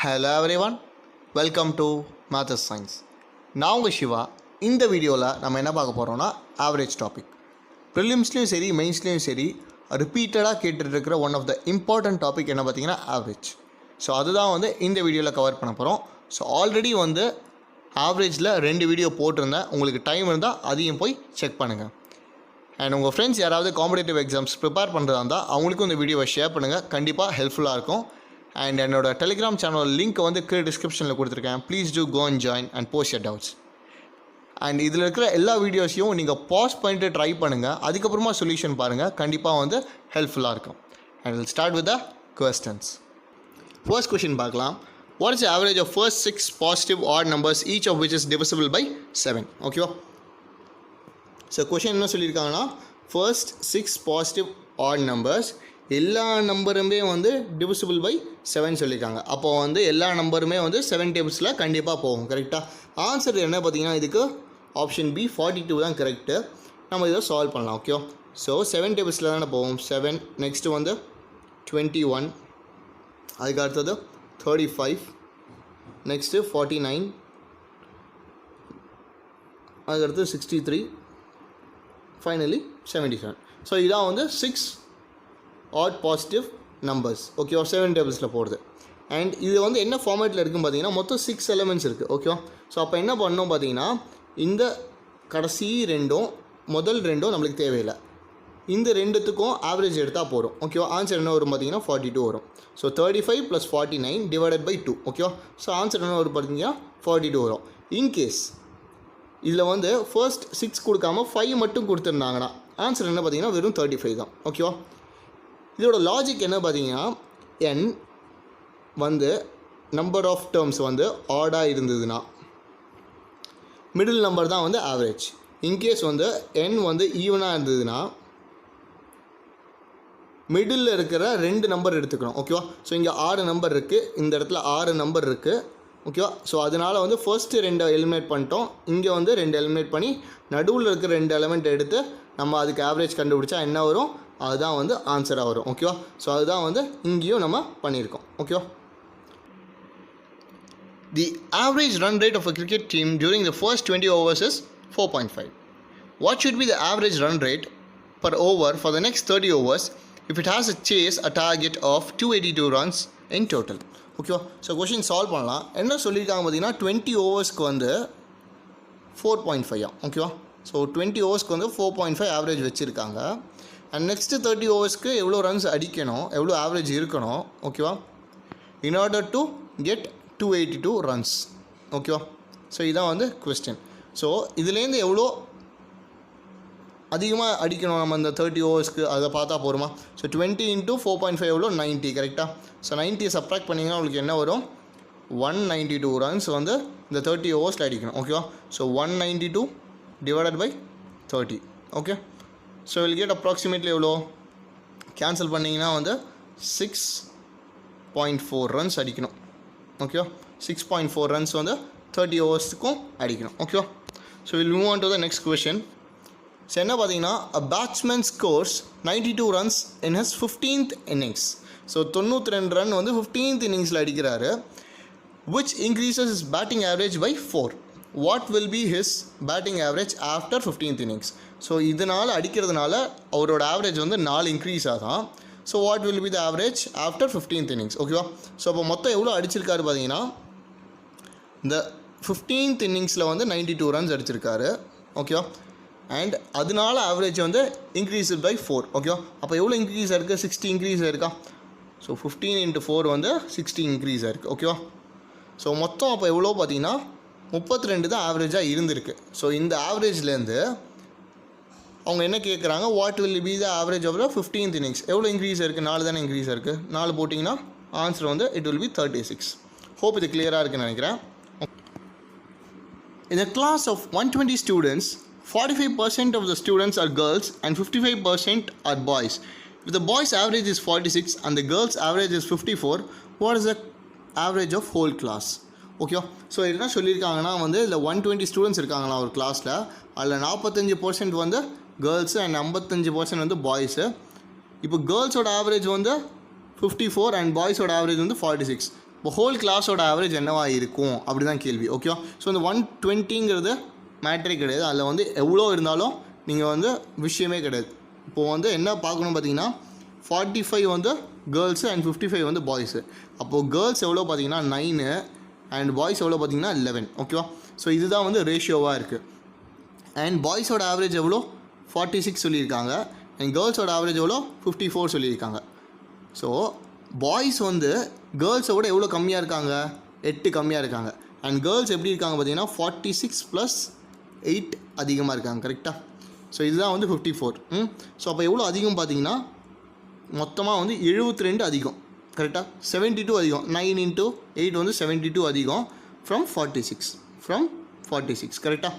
Hello everyone, welcome to Maths Science. நான் உங்கள் சிவா. இந்த வீடியோவில் நம்ம என்ன பார்க்க போகிறோம்னா ஆவரேஜ் டாபிக். ப்ரிலிம்ஸ்லேயும் சரி மெயின்ஸ்லேயும் சரி ரிப்பீட்டடாக கேட்டுட்ருக்கிற one of the important topic என்ன பார்த்தீங்கன்னா ஆவரேஜ். ஸோ அதுதான் இந்த வீடியோவில் கவர் பண்ண போகிறோம். ஸோ ஆல்ரெடி ஆவரேஜில் 2 வீடியோ போட்டிருந்தேன். உங்களுக்கு டைம் இருந்தால் அதையும் போய் செக் பண்ணுங்கள். அண்ட் உங்கள் ஃப்ரெண்ட்ஸ் யாராவது காம்படேட்டிவ் எக்ஸாம்ஸ் ப்ரிப்பேர் பண்ணுறதா இருந்தால் அவங்களுக்கும் இந்த வீடியோவை ஷேர் பண்ணுங்கள். கண்டிப்பாக ஹெல்ப்ஃபுல்லாக இருக்கும். அண்ட் என்னோட டெலிகிராம் சேனல் லிங்க் கீழே டிஸ்கிரிப்ஷனில் கொடுத்துருக்கேன். Please do go and join and post your doubts. And இதில் இருக்கிற எல்லா வீடியோஸையும் நீங்கள் பாஸ் பண்ணிட்டு ட்ரை பண்ணுங்கள். அதுக்கப்புறமா சொல்யூஷன் பாருங்கள். கண்டிப்பாக ஹெல்ப்ஃபுல்லாக இருக்கும். And will start with the questions. First question பார்க்கலாம். What is average of first 6 positive odd numbers each of which is divisible by 7? ஓகேவா? ஸோ கொஷின் என்ன சொல்லியிருக்காங்கன்னா, ஃபர்ஸ்ட் 6 பாசிட்டிவ் ஆட் நம்பர்ஸ் எல்லா நம்பருமே டிவிசிபிள் பை 7 சொல்லியிருக்காங்க. அப்போது எல்லா நம்பருமே 7 டேபிள்ஸில் கண்டிப்பாக போகும். கரெக்டாக? ஆன்சர் என்ன பார்த்தீங்கன்னா, இதுக்கு ஆப்ஷன் பி 42 தான் கரெக்டு. நம்ம இதை சால்வ் பண்ணலாம். ஓகே, ஸோ 7 டேபிள்ஸில் தானே போகும். 7 நெக்ஸ்ட்டு 21, அதுக்கு அடுத்தது 35, நெக்ஸ்ட்டு 49, அதுக்கடுத்து 63, ஃபைனலி 77. ஸோ இதான் 6 ஆட் பாசிட்டிவ் நம்பர்ஸ். ஓகேவா? 7 டேபிள்ஸில் போடுது. அண்ட் இது என்ன ஃபார்மேட்டில் இருக்குன்னு பார்த்தீங்கன்னா, மொத்தம் 6 எலிமெண்ட்ஸ் இருக்குது. ஓகேவா? ஸோ அப்போ என்ன பண்ணணும் பார்த்தீங்கன்னா, இந்த கடைசி முதல் ரெண்டும் நம்மளுக்கு தேவையில்லை. இந்த ரெண்டுத்துக்கும் ஆவரேஜ் எடுத்தால் போகிறோம். ஓகேவா? ஆன்சர் என்ன வரும் பார்த்தீங்கன்னா 42 வரும். So 35 + 49 divided by 2. ஓகேவா? ஸோ ஆன்சர் என்ன வரும் பார்த்தீங்கன்னா 42 வரும். இன்கேஸ் இதில் ஃபர்ஸ்ட் 6 கொடுக்காம 5 மட்டும் கொடுத்துருந்தாங்கன்னா ஆன்சர் என்ன பார்த்தீங்கன்னா வெறும் 35 தான். ஓகேவா? இதோட லாஜிக் என்ன பார்த்தீங்கன்னா, n நம்பர் ஆஃப் டேர்ம்ஸ் ஆடாக இருந்ததுன்னா மிடில் நம்பர் தான் ஆவரேஜ். இன்கேஸ் n ஈவனாக இருந்ததுன்னா மிடில் இருக்கிற 2 நம்பர் எடுத்துக்கணும். ஓகேவா? ஸோ இங்கே 6 நம்பர் இருக்குது, இந்த இடத்துல 6 நம்பர் இருக்குது. ஓகேவா? ஸோ அதனால் ஃபர்ஸ்ட்டு 2 எலிமினேட் பண்ணிட்டோம். இங்கே 2 எலிமினேட் பண்ணி நடுவில் இருக்கிற 2 எலிமெண்ட் எடுத்து நம்ம அதுக்கு ஆவரேஜ் கண்டுபிடிச்சா என்ன வரும், அதுதான் ஆன்சராக வரும். ஓகேவா? ஸோ அதுதான் இங்கேயும் நம்ம பண்ணியிருக்கோம். ஓகேவா? The average run rate of a cricket team during the first 20 overs is 4.5. What should be the average run rate per over for the next 30 overs if it has a chase a target of 282 runs in total? ஓகேவா? So question solve பண்ணலாம். என்ன சொல்லியிருக்காங்க பார்த்தீங்கன்னா, 20 ஓவர்ஸ்க்கு 4.5. ஓகேவா? So 20 ஓவர்ஸ்க்கு 4.5 average வச்சுருக்காங்க. And next 30 ஓவர்ஸ்க்கு எவ்வளோ runs அடிக்கணும், எவ்வளோ ஆவரேஜ் இருக்கணும். ஓகேவா? In order to get 282 runs. ஓகேவா? ஸோ இதான் கொஸ்டின். ஸோ இதுலேருந்து எவ்வளோ அதிகமாக அடிக்கணும் நம்ம இந்த 30 ஓவர்ஸ்க்கு, அதை பார்த்தா போருமா? ஸோ 20 × 4.5 எவ்வளோ 90. கரெக்டாக? ஸோ 90 சப்ராக்ட் பண்ணிங்கன்னா உங்களுக்கு என்ன வரும்? 192 ரன்ஸ் இந்த 30 ஓவர்ஸில் அடிக்கணும். ஓகேவா? So 192 divided by 30. Okay, so will get approximately எவ்வளோ? கேன்சல் பண்ணிங்கன்னா 6.4 ரன்ஸ் அடிக்கணும். ஓகேவா? 6.4 ரன்ஸ் 30 ஓவர்ஸுக்கும் அடிக்கணும். ஓகேவா? So will move on to the next question. So என்ன பார்த்தீங்கன்னா, a batsman scores 92 runs in his 15th innings. So 92 run 15th இன்னிங்ஸில் அடிக்கிறாரு. which increases his batting average by 4. what will be his batting average after 15th innings? So இதனால் அடிக்கிறதுனால அவரோட average 4 increase ஆகும். So what will be the average after 15th innings? ஓகேவா? So அப்போ மொத்தம் எவ்வளோ அடிச்சிருக்காரு பார்த்தீங்கன்னா, இந்த 15th இன்னிங்ஸில் 92 ரன்ஸ் அடிச்சிருக்காரு. ஓகேவா? அண்ட் அதனால ஆவரேஜ் இன்க்ரீஸ் பை 4. ஓகேவா? அப்போ எவ்வளோ இன்க்ரீஸ் ஆயிருக்கு? 60 இன்க்ரீஸ் ஆயிருக்கா? ஸோ 15 × 4 60 இன்க்ரீஸ் ஆயிருக்கு. ஓகேவா? ஸோ மொத்தம் அப்போ எவ்வளோ பார்த்தீங்கன்னா 32 தான் ஆவரேஜாக இருந்திருக்கு. ஸோ இந்த ஆவரேஜ்லேருந்து அவங்க என்ன கேட்குறாங்க, what will be the average of the 15th innings? எவ்வளோ இன்க்ரீஸ் இருக்குது? 4 தானே இன்க்ரீஸ் இருக்குது. 4 போட்டிங்கன்னா answer it will be 36. Hope இது கிளியராக இருக்குன்னு நினைக்கிறேன். In a class of 120 students, 45% of the students are girls and 55% are boys. If the boys' average is 46 and the girls' average is 54, what is the average of whole class? ஓகேவா? So என்ன சொல்லியிருக்காங்கன்னா இதில் 120 students இருக்காங்களா ஒரு கிளாஸில். அதில் 45% girls and 55% boys. இப்போ கேர்ள்ஸோட average 54 and boys would average 46. இப்போ ஹோல் கிளாஸோட ஆவரேஜ் என்னவா இருக்கும் அப்படி தான் கேள்வி. ஓகேவா? ஸோ இந்த 120ங்கிறது மேட்ரே கிடையாது. அதில் வந்து எவ்வளோ இருந்தாலும் நீங்கள் வந்து விஷயமே கிடையாது. இப்போது வந்து என்ன பார்க்கணும் பார்த்தீங்கன்னா 45 வந்து கேர்ள்ஸு அண்ட் 55 வந்து பாய்ஸு. அப்போது கேர்ள்ஸ் எவ்வளோ பார்த்தீங்கன்னா 9 அண்ட் பாய்ஸ் எவ்வளோ பார்த்தீங்கன்னா 11. ஓகேவா? ஸோ இதுதான் வந்து ரேஷியோவாக இருக்குது. அண்ட் பாய்ஸோட ஆவரேஜ் எவ்வளோ 46 சொல்லியிருக்காங்க. அண்ட் கேர்ள்ஸோட ஆவரேஜ் எவ்வளோ 54 சொல்லியிருக்காங்க. ஸோ பாய்ஸ் வந்து கேர்ள்ஸை விட எவ்வளோ கம்மியாக இருக்காங்க, 8 கம்மியாக இருக்காங்க. அண்ட் கேர்ள்ஸ் எப்படி இருக்காங்க பார்த்தீங்கன்னா 46 + 8 அதிகமாக இருக்காங்க. கரெக்டாக? ஸோ இதுதான் வந்து 54. ஸோ அப்போ எவ்வளோ அதிகம் பார்த்தீங்கன்னா மொத்தமாக வந்து 72 அதிகம். கரெக்டாக? 72 அதிகம். 9 × 8 வந்து 72 அதிகம் ஃப்ரம் 46. கரெக்டாக?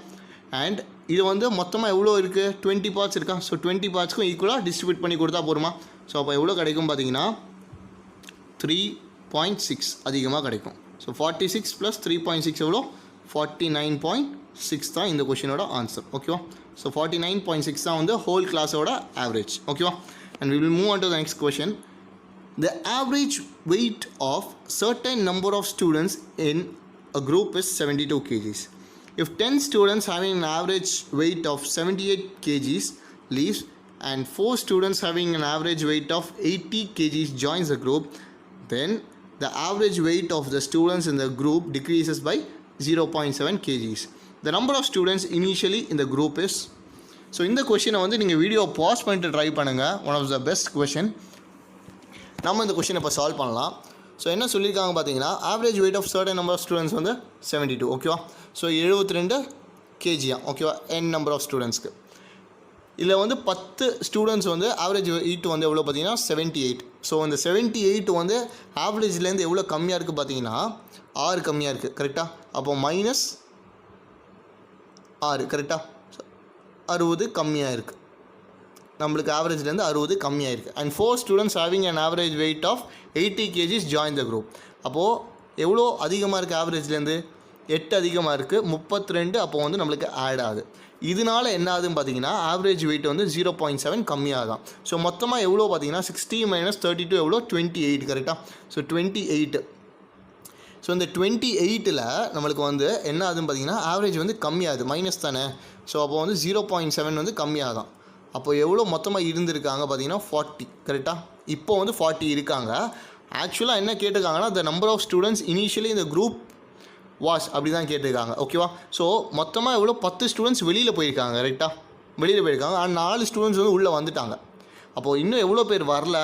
அண்ட் இது வந்து மொத்தமாக எவ்வளோ இருக்குது 20 பார்ட்ஸ் இருக்கா. ஸோ 20 பார்ட்ஸ்க்கும் ஈக்குவலாக டிஸ்ட்ரிபியூட் பண்ணி கொடுத்தா போருமா. ஸோ அப்போ எவ்வளோ கிடைக்கும் பார்த்தீங்கன்னா 3.6 அதிகமாக கிடைக்கும். ஸோ 46 + 3.6 எவ்வளோ 49.6 தான் இந்த கொஷினோட ஆன்சர். ஓகேவா? ஸோ 49.6 தான் வந்து ஹோல் கிளாஸோட ஆவரேஜ். ஓகேவா? And we will move on to the next question. The average weight of certain number of students in a group is 72 kgs. If 10 students having an average weight of 78 kgs leaves and 4 students having an average weight of 80 kgs joins the group, then the average weight of the students in the group decreases by 0.7 kgs. The number of students initially in the group is. So இந்த கொஷினை வந்து நீங்கள் video pause பண்ணிட்டு try பண்ணுங்கள். One of the best question. நம்ம இந்த கொஷினை இப்போ சால்வ் பண்ணலாம். ஸோ என்ன சொல்லியிருக்காங்க பார்த்தீங்கன்னா average weight of certain number of students வந்து 72. ஓகேவா? So 72 kg. ஓகேவா? n நம்பர் ஆஃப் ஸ்டூடெண்ட்ஸ்க்கு. இதில் வந்து 10 ஸ்டூடெண்ட்ஸ் வந்து ஆவரேஜ் வெயிட் வந்து எவ்வளோ பார்த்தீங்கன்னா 78. ஸோ இந்த 78 வந்து ஆவரேஜ்லேருந்து எவ்வளோ கம்மியாக இருக்குது பார்த்தீங்கன்னா 6 கம்மியாக இருக்குது. கரெக்டாக? அப்போது -6. கரெக்டாக? 60 கம்மியாக இருக்குது. நம்மளுக்கு ஆவரேஜ்லேருந்து 60 கம்மியாக இருக்குது. And 4 students having an average weight of 80 kgs join the group. அப்போது எவ்வளோ அதிகமாக இருக்குது ஆவரேஜ்லேருந்து 8 அதிகமாக இருக்குது 32. அப்போது வந்து நம்மளுக்கு ஆட் ஆகுது. இதனால என்ன ஆகுதுன்னு பார்த்தீங்கன்னா ஆவரேஜ் வெயிட் வந்து 0.7 கம்மியாக தான். ஸோ மொத்தமாக எவ்வளோ பார்த்தீங்கன்னா 60 - 32 எவ்வளோ 28. கரெக்டாக? ஸோ 28. ஸோ இந்த 28ல் நம்மளுக்கு வந்து என்ன ஆகுதுன்னு பார்த்தீங்கன்னா ஆவரேஜ் வந்து கம்மியாகுது. மைனஸ் தானே. ஸோ அப்போ வந்து 0.7 வந்து கம்மியாக தான். அப்போ எவ்வளோ மொத்தமாக இருந்திருக்காங்க பார்த்தீங்கன்னா 40. கரெக்டாக? இப்போ வந்து 40 இருக்காங்க. ஆக்சுவலாக என்ன கேட்டிருக்காங்கன்னா the number of students initially இந்த குரூப் வாஸ் அப்படி தான் கேட்டிருக்காங்க. ஓகேவா? ஸோ மொத்தமாக எவ்வளோ 10 ஸ்டூடெண்ட்ஸ் வெளியில் போயிருக்காங்க. கரெக்டாக? வெளியில் போயிருக்காங்க. ஆனால் 4 ஸ்டூடெண்ட்ஸ் வந்து உள்ளே வந்துட்டாங்க. அப்போது இன்னும் எவ்வளோ பேர் வரல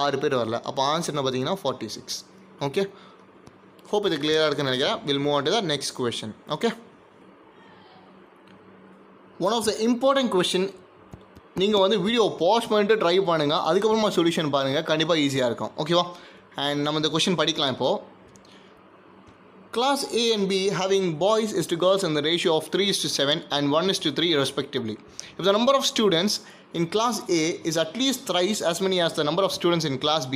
6 பேர் வரல. அப்போ ஆன்சர் என்ன பார்த்தீங்கன்னா 46. ஓகே, ஹோப் இது கிளியராக இருக்குன்னு நினைக்கிறேன். Will move on to the next question. Okay, one of the important question. நீங்கள் வந்து வீடியோ பாஸ் பண்ணிட்டு ட்ரை பண்ணுங்கள். அதுக்கப்புறமா சொல்யூஷன் பாருங்கள். கண்டிப்பாக ஈஸியாக இருக்கும். ஓகேவா? அண்ட் நம்ம இந்த கொஷின் படிக்கலாம். இப்போது Class A and B having boys is to girls in the ratio of 3:7 and 1:3 respectively. If the number of students in Class A is at least thrice as many as the number of students in Class B,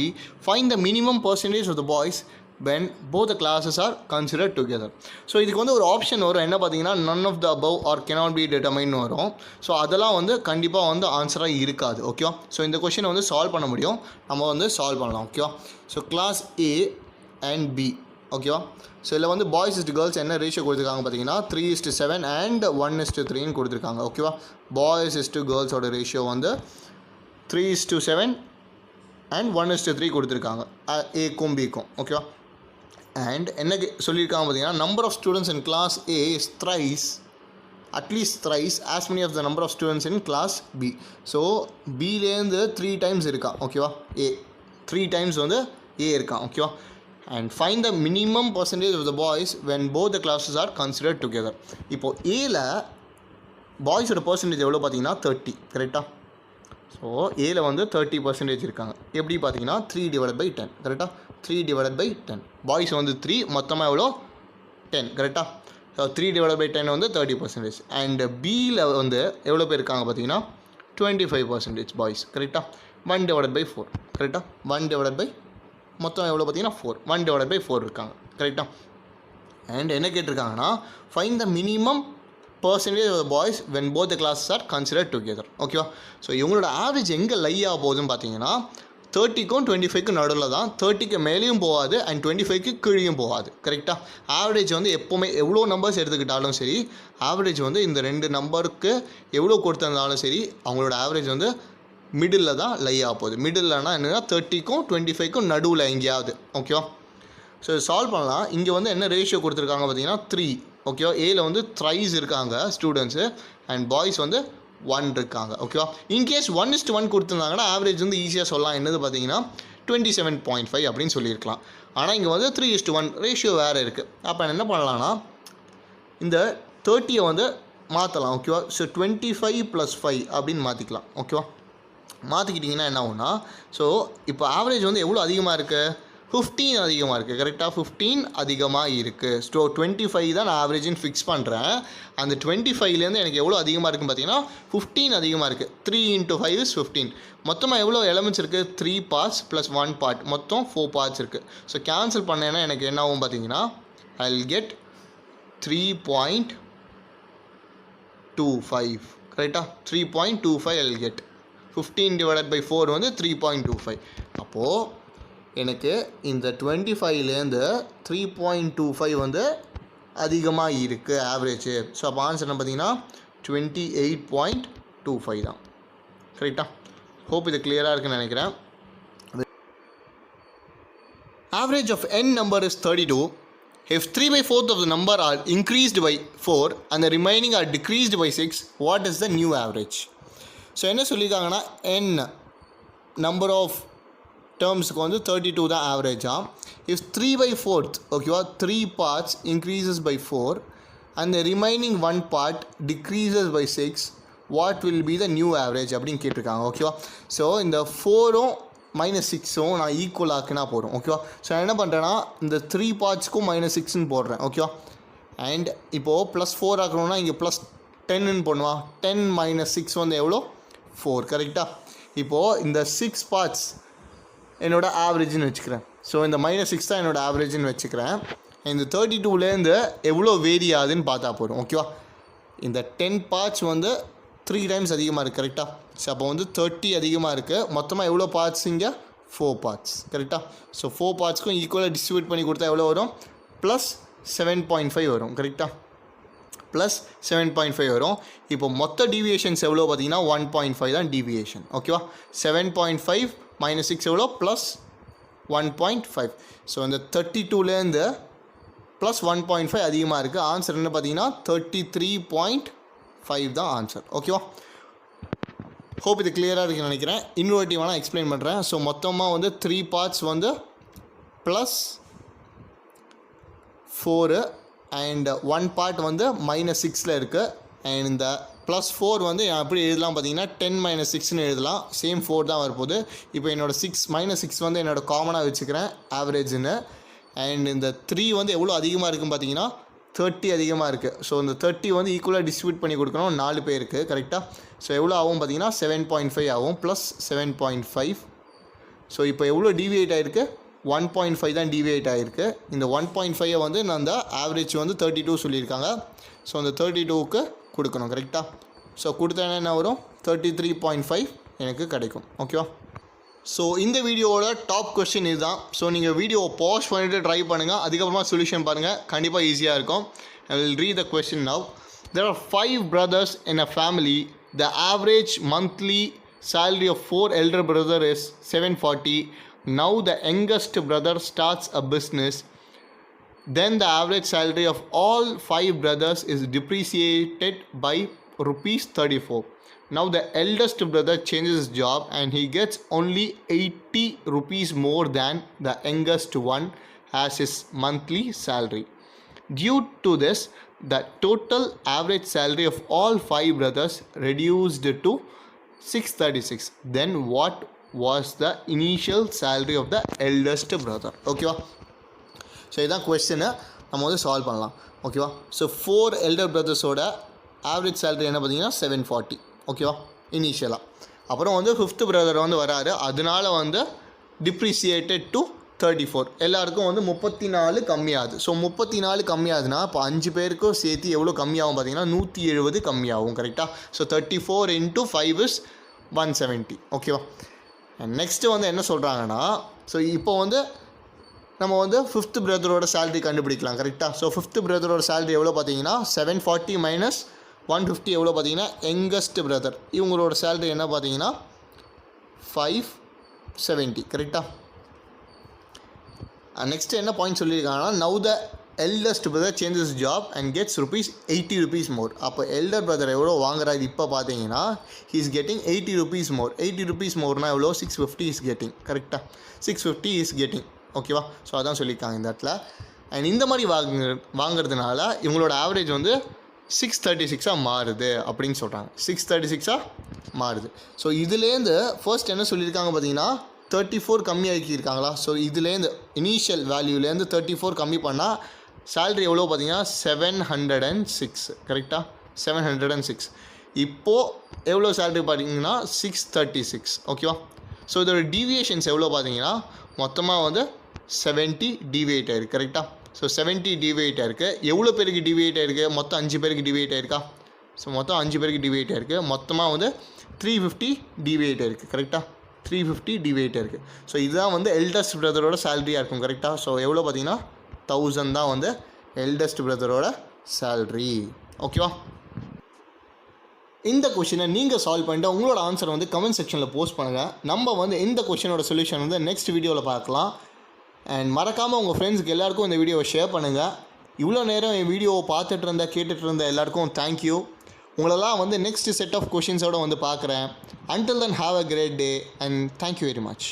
find the minimum percentage of the boys when both the classes are considered together. So இதுக்கு வந்து ஒரு option வரும். என்ன பார்த்தீங்கன்னா none of the above or cannot be determined வரும். So அதெல்லாம் வந்து கண்டிப்பாக வந்து ஆன்சராக இருக்காது. ஓகேவா? ஸோ இந்த கொஷினை வந்து சால்வ் பண்ண முடியும். நம்ம வந்து சால்வ் பண்ணலாம். ஓகேவா? So Class A and B. ஓகேவா? ஸோ இதில் வந்து பாய்ஸ் இஸ்டு கேர்ள்ஸ் என்ன ரேஷியோ கொடுத்துருக்காங்க பார்த்தீங்கன்னா 3:7 and 1:3 கொடுத்துருக்காங்க. ஓகேவா? பாய்ஸ் இஸ்டு கேர்ள்ஸோட ரேஷியோ வந்து 3:7 and 1:3 கொடுத்துருக்காங்க ஏக்கும் பிக்கும். ஓகேவா? அண்ட் என்ன சொல்லியிருக்காங்க பார்த்தீங்கன்னா number of students in class A is thrice at least thrice as many of the number of students in class B. So பிலேருந்து 3 times இருக்கான். ஓகேவா? ஏ 3 times வந்து ஏ இருக்கான். ஓகேவா? and find the minimum percentage of the boys when both the classes are considered together. இப்போது ஏல பாய்ஸோட percentage எவ்வளோ பார்த்தீங்கன்னா 30. கரெக்டாக? ஸோ ஏல வந்து 30% இருக்காங்க. எப்படி பார்த்தீங்கன்னா 3/10. கரெக்டாக? 3/10. பாய்ஸ் வந்து 3, மொத்தமாக எவ்வளோ 10. கரெக்டாக? ஸோ 3/10 வந்து 30%. அண்ட் பியில் வந்து எவ்வளோ பேர் இருக்காங்க பார்த்தீங்கன்னா 25% பாய்ஸ். கரெக்டாக? 1/4. கரெக்டாக? 1/, மொத்தம் எவ்வளோ பார்த்தீங்கன்னா 4. 1/4 இருக்காங்க. கரெக்டாக? அண்ட் என்ன கேட்டிருக்காங்கன்னா find the minimum percentage of the boys when both the classes are considered together. ஓகேவா? ஸோ இவங்களோட ஆவரேஜ் எங்கே லை ஆக போகுதுன்னு பார்த்தீங்கன்னா 30க்கும் 25க்கும் நடுவில் தான். 30க்கு மேலேயும் போகாது அண்ட் 25க்கு கீழேயும் போகாது. கரெக்டாக? ஆவரேஜ் வந்து எப்போவுமே எவ்வளோ நம்பர்ஸ் எடுத்துக்கிட்டாலும் சரி, ஆவரேஜ் வந்து இந்த 2 நம்பருக்கு எவ்வளோ கொடுத்துருந்தாலும் சரி, அவங்களோட ஆவரேஜ் வந்து மிடில் தான் லை ஆக போகுது. மிடில்னா என்னென்னா 30க்கும் 25க்கும் நடுவில் எங்கேயாவது. ஓகேவா? ஸோ சால்வ் பண்ணலாம். இங்கே வந்து என்ன ரேஷியோ கொடுத்துருக்காங்க பார்த்தீங்கன்னா 3. ஓகேவா? ஏல வந்து த்ரைஸ் இருக்காங்க ஸ்டூடெண்ட்ஸு அண்ட் பாய்ஸ் வந்து 1 இருக்காங்க. ஓகேவா? இன்கேஸ் 1:1 கொடுத்துருந்தாங்கன்னா ஆவரேஜ் வந்து ஈஸியாக சொல்லலாம். என்னது பார்த்தீங்கன்னா 27.5 அப்படின்னு சொல்லியிருக்கலாம். ஆனால் இங்கே வந்து 3:1 ரேஷியோ வேறு இருக்குது. அப்போ என்ன பண்ணலான்னா இந்த 30 வந்து மாற்றலாம். ஓகேவா? ஸோ 25 + 5 அப்படின்னு மாற்றிக்கலாம். ஓகேவா? மாற்றிக்கிட்டிங்கன்னா என்ன ஆகும்னா, ஸோ இப்போ ஆவரேஜ் வந்து எவ்வளோ அதிகமாக இருக்குது? 15 அதிகமாக இருக்குது. கரெக்டாக? 15 அதிகமாக இருக்குது. ஸோ 25 தான் நான் ஆவரேஜின்னு ஃபிக்ஸ் பண்ணுறேன். அந்த 25லேருந்து எனக்கு எவ்வளோ அதிகமாக இருக்குன்னு பார்த்தீங்கன்னா 15 அதிகமாக இருக்குது. 3 × 5 is 15. மொத்தமாக எவ்வளோ எலமெண்ட்ஸ் இருக்குது? 3 parts + 1 part. மொத்தம் 4 parts இருக்குது. ஸோ கேன்சல் பண்ணேன்னா எனக்கு என்ன ஆகும் பார்த்தீங்கன்னா ஐ வில் கெட் 3.25. கரெக்டாக? 3.25 ஐ வில் கெட். 15 / 4 வந்து 3.25. அப்போது எனக்கு இந்த 25லேருந்து 3.25 வந்து அதிகமாக இருக்குது ஆவரேஜு. ஸோ அப்போ ஆன்சர் என்ன பார்த்தீங்கன்னா 28.25 தான். கரெக்டாக? ஹோப் இது கிளியராக இருக்குன்னு நினைக்கிறேன். Average of n number is 32. If 3/4 of the number are increased by 4 and the remaining are decreased by 6, what is the new average? So என்ன சொல்லியிருக்காங்கன்னா n number of டேர்ம்ஸுக்கு வந்து 32 தான் ஆவரேஜாக. இஃப் 3/4 ஓகேவா 3 parts increases by 4 and the remaining 1 part decreases by 6, what will be the new average அப்படின்னு கேட்டிருக்காங்க. ஓகேவா? So இந்த 4ம் -6ம் நான் ஈக்குவல் ஆக்குனா போகிறோம். ஓகேவா? ஸோ நான் என்ன பண்ணுறேன்னா இந்த 3 பார்ட்ஸ்க்கும் -6ன்னு போடுறேன். ஓகேவா? அண்ட் இப்போது +4 ஆக்கணும்னா இங்கே +10ன்னு பண்ணுவா. 10 - 6 வந்து எவ்வளோ? 4. கரெக்டாக? இப்போது இந்த 6 பார்ட்ஸ் என்னோட ஆவரேஜ்னு வச்சுக்கிறேன். ஸோ இந்த -6 தான் என்னோடய ஆவரேஜ்னு வச்சுக்கிறேன். இந்த 32லேருந்து எவ்வளோ வேரி ஆகுதுன்னு பார்த்தா போதும். ஓகேவா? இந்த 10 பார்ட்ஸ் வந்து 3 times அதிகமாக இருக்குது. கரெக்டாக? ஸோ அப்போ வந்து 30 அதிகமாக இருக்குது. மொத்தமாக எவ்வளோ பார்ட்ஸ் இங்கே? 4 parts. கரெக்டாக? ஸோ 4 பார்ட்ஸ்க்கும் ஈக்குவலாக டிஸ்ட்ரிபியூட் பண்ணி கொடுத்தா எவ்வளோ வரும்? +7.5 வரும். கரெக்டாக? +7.5 வரும். இப்போ மொத்த டீவியேஷன்ஸ் எவ்வளோ பார்த்தீங்கன்னா 1.5 தான் டீவியேஷன். ஓகேவா? 7.5 - 6 எவ்வளோ? +1.5. ஸோ இந்த 32லேருந்து +1.5 அதிகமாக இருக்குது. ஆன்சர் என்ன பார்த்தீங்கன்னா 33.5 தான் ஆன்சர். ஓகேவா? ஹோப் இது கிளியராக இருக்குன்னு நினைக்கிறேன். இன்னொரு வேணால் எக்ஸ்பிளைன் பண்ணுறேன். ஸோ மொத்தமாக வந்து 3 parts வந்து +4 அண்ட் 1 part வந்து -6ல் இருக்குது. அண்ட் இந்த +4 வந்து எப்படி எழுதலாம் பார்த்தீங்கன்னா 10 - 6ன்னு எழுதலாம். சேம் 4 தான் வரப்போகுது. இப்போ என்னோடய -6 வந்து என்னோடய காமனாக வச்சுக்கிறேன் ஆவரேஜ்னு. அண்ட் இந்த 3 வந்து எவ்வளோ அதிகமாக இருக்குன்னு பார்த்தீங்கன்னா 30 அதிகமாக இருக்குது. ஸோ இந்த 30 வந்து ஈக்குவலாக டிஸ்ட்ரிபியூட் பண்ணி கொடுக்கணும் 4 பேருக்கு. கரெக்டாக? ஸோ எவ்வளோ ஆகும் பார்த்தீங்கன்னா 7.5 ஆகும். +7.5. ஸோ இப்போ எவ்வளோ டிவியேட் ஆகிருக்கு? 1.5 தான் டிவியேட் ஆகிருக்கு. இந்த 1.5 வந்து நான் அந்த ஆவரேஜ் வந்து 32 சொல்லியிருக்காங்க. ஸோ அந்த 32க்கு கொடுக்கணும். கரெக்டாக? ஸோ கொடுத்தேன்னா என்ன வரும்? 33.5 எனக்கு கிடைக்கும். ஓகேவா? ஸோ இந்த வீடியோவோட டாப் கொஸ்டின் இதுதான். ஸோ நீங்கள் வீடியோவை பாஸ் பண்ணிவிட்டு ட்ரை பண்ணுங்கள். அதுக்கப்புறமா சொல்யூஷன் பாருங்கள். கண்டிப்பாக ஈஸியாக இருக்கும். I will read the question now. There are 5 brothers in a family. The average monthly salary of 4 elder brother is 740. Now the youngest brother starts a business. Then the average salary of all 5 brothers is depreciated by ₹34. Now the eldest brother changes his job and he gets only ₹80 more than the youngest one as his monthly salary. Due to this, the total average salary of all 5 brothers reduced to 636. Then what was the initial salary of the eldest brother? ஓகேவா? So இதுதான் கொஸ்டினை நம்ம வந்து solve பண்ணலாம். ஓகேவா? So 4 elder பிரதர்ஸோட average salary என்ன பார்த்தீங்கன்னா 740. ஓகேவா? இனிஷியலாக. அப்புறம் வந்து 5th பிரதர் வந்து வராரு. அதனால வந்து டிப்ரிசியேட்டட் டு 34. எல்லாருக்கும் வந்து 34 கம்மியாகுது. ஸோ 34 கம்மியாகுதுன்னா இப்போ 5 பேருக்கும் சேர்த்து எவ்வளோ கம்மியாகும் பார்த்தீங்கன்னா 170 கம்மியாகும். கரெக்டாக? So 34 × 5 is 170. ஓகேவா? அண்ட் நெக்ஸ்ட்டு வந்து என்ன சொல்கிறாங்கன்னா, ஸோ இப்போ வந்து நம்ம வந்து ஃபிஃப்த் பிரதரோட சேலரி கண்டுபிடிக்கலாம் கரெக்டாக. ஸோ ஃபிஃப்த் பிரதரோட சேலரி எவ்வளோ பார்த்தீங்கன்னா 740 மைனஸ் 150 எவ்வளோ பார்த்தீங்கன்னா யங்கஸ்ட் பிரதர் இவங்களோட சேலரி என்ன பார்த்தீங்கன்னா 570 கரெக்டாக. நெக்ஸ்ட்டு என்ன பாயிண்ட் சொல்லியிருக்காங்கன்னா, now the eldest brother changes job and gets ₹80 மோர். அப்போ எல்டர் பிரதர் எவ்வளோ வாங்குறாரு இப்போ பார்த்தீங்கன்னா ஹீ இஸ் கெட்டிங் ₹80 மோர். ₹80 மோர்னால் எவ்வளோ 650 இஸ் கெட்டிங் கரெக்டாக. 650 இஸ் கெட்டிங் ஓகேவா. ஸோ அதான் சொல்லியிருக்காங்க இந்த இடத்துல. அண்ட் இந்த மாதிரி வாங்குறதுனால இவங்களோட ஆவரேஜ் வந்து 636 மாறுது அப்படின்னு சொல்கிறாங்க. 636 மாறுது. ஸோ இதுலேருந்து ஃபர்ஸ்ட் என்ன சொல்லியிருக்காங்க பார்த்தீங்கன்னா 34 கம்மி ஆக்கியிருக்காங்களா. ஸோ இதுலேருந்து இனிஷியல் வேல்யூலேருந்து 34 கம்மி பண்ணால் சேல்ரி எவ்வளோ பார்த்தீங்கன்னா 706 கரெக்டாக. 706 இப்போது எவ்வளோ சேல்ரி பார்த்தீங்கன்னா 636 ஓகேவா. ஸோ இதோட டீவியேஷன்ஸ் எவ்வளோ பார்த்தீங்கன்னா மொத்தமாக வந்து 70 டிவியேட் ஆயிருக்கு கரெக்டாக. ஸோ 70 டிவியேட் ஆயிருக்கு. எவ்வளோ பேருக்கு டிவியேட் ஆயிருக்கு? மொத்தம் 5 பேருக்கு டிவியேட் ஆயிருக்கா. ஸோ மொத்தம் 5 பேருக்கு டிவியேட் ஆயிருக்கு. மொத்தமாக வந்து 350 டிவியேட் ஆயிருக்கு கரெக்டாக. 350 டிவியேட் ஆயிருக்கு. ஸோ இதுதான் வந்து எல்டஸ்ட் பிரதரோட சேலரியாக இருக்கும் கரெக்டாக. ஸோ எவ்வளோ பார்த்தீங்கன்னா 1000 தான் வந்து எல்டஸ்ட் பிரதரோட சேல்ரி ஓகேவா. இந்த கொஷினை நீங்கள் சால்வ் பண்ணிட்டு உங்களோட ஆன்சரை வந்து கமெண்ட் செக்ஷனில் போஸ்ட் பண்ணுங்கள். நம்ம வந்து இந்த கொஷினோட சொல்யூஷன் வந்து நெக்ஸ்ட் வீடியோவில் பார்க்கலாம். அண்ட் மறக்காமல் உங்கள் ஃப்ரெண்ட்ஸ்க்கு எல்லாேருக்கும் இந்த வீடியோவை ஷேர் பண்ணுங்கள். இவ்வளோ நேரம் என் வீடியோவை கேட்டுட்டு இருந்த எல்லாேருக்கும் தேங்க்யூ. உங்களெல்லாம் வந்து நெக்ஸ்ட் செட் ஆஃப் கொஷின்ஸோடு வந்து பார்க்குறேன். Until then, have a great day and thank you very much.